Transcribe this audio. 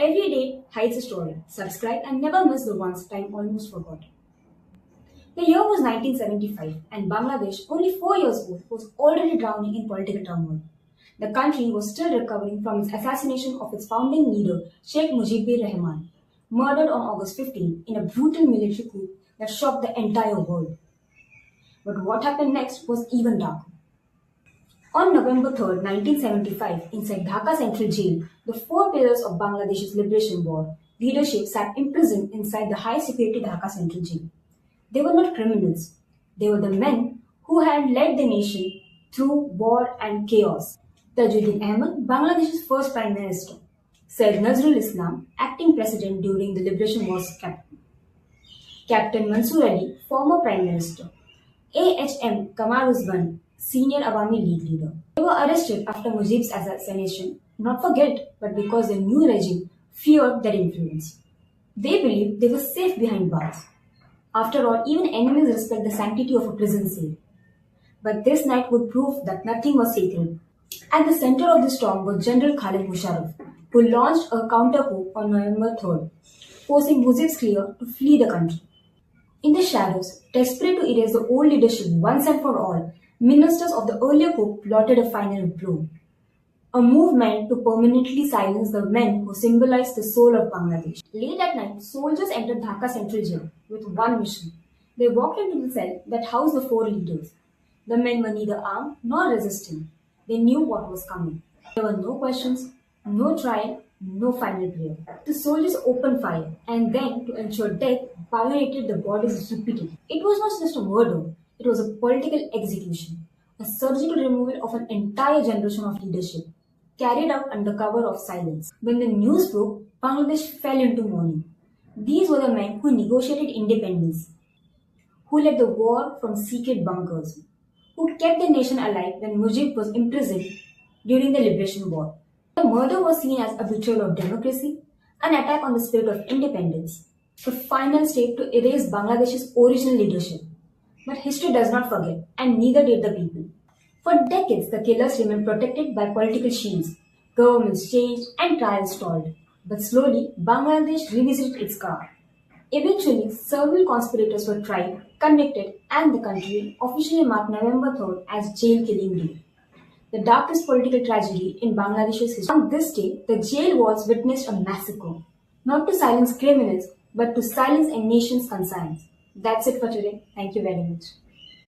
Every day hides a story. Subscribe and never miss the ones time almost forgot. The year was 1975 and Bangladesh, only 4 years old, was already drowning in political turmoil. The country was still recovering from its assassination of its founding leader, Sheikh Mujibur Rahman, murdered on August 15 in a brutal military coup that shocked the entire world. But what happened next was even darker. On November 3, 1975, inside Dhaka Central Jail, the four pillars of Bangladesh's liberation war leadership sat imprisoned inside the high-security Dhaka Central Jail. They were not criminals. They were the men who had led the nation through war and chaos. Tajuddin Ahmed, Bangladesh's first Prime Minister. Syed Nazrul Islam, acting president during the liberation war's captain. Captain Mansoor Ali, former Prime Minister. A.H.M. Kamaruzzaman, senior Awami League leader. They were arrested after Mujib's assassination, not for guilt, but because the new regime feared their influence. They believed they were safe behind bars. After all, even enemies respect the sanctity of a prison cell. But this night would prove that nothing was sacred. At the center of the storm was General Khalid Musharraf, who launched a counter-coup on November 3rd, forcing Mujib's clear to flee the country. In the shadows, desperate to erase the old leadership once and for all, ministers of the earlier coup plotted a final blow. A move meant to permanently silence the men who symbolized the soul of Bangladesh. Late at night, soldiers entered Dhaka Central Jail with one mission. They walked into the cell that housed the four leaders. The men were neither armed nor resisting. They knew what was coming. There were no questions, no trial, no final prayer. The soldiers opened fire and then, to ensure death, violated the bodies repeatedly. It was not just a murder, it was a political execution, a surgical removal of an entire generation of leadership, carried out under cover of silence. When the news broke, Bangladesh fell into mourning. These were the men who negotiated independence, who led the war from secret bunkers, who kept the nation alive when Mujib was imprisoned during the liberation war. The murder was seen as a betrayal of democracy, an attack on the spirit of independence, the final step to erase Bangladesh's original leadership. But history does not forget, and neither did the people. For decades, the killers remained protected by political shields. Governments changed and trials stalled. But slowly, Bangladesh revisited its scar. Eventually, several conspirators were tried, convicted, and the country officially marked November 3rd as Jail Killing Day, the darkest political tragedy in Bangladesh's history. On this day, the jail walls witnessed a massacre, not to silence criminals, but to silence a nation's conscience. That's it for today. Thank you very much.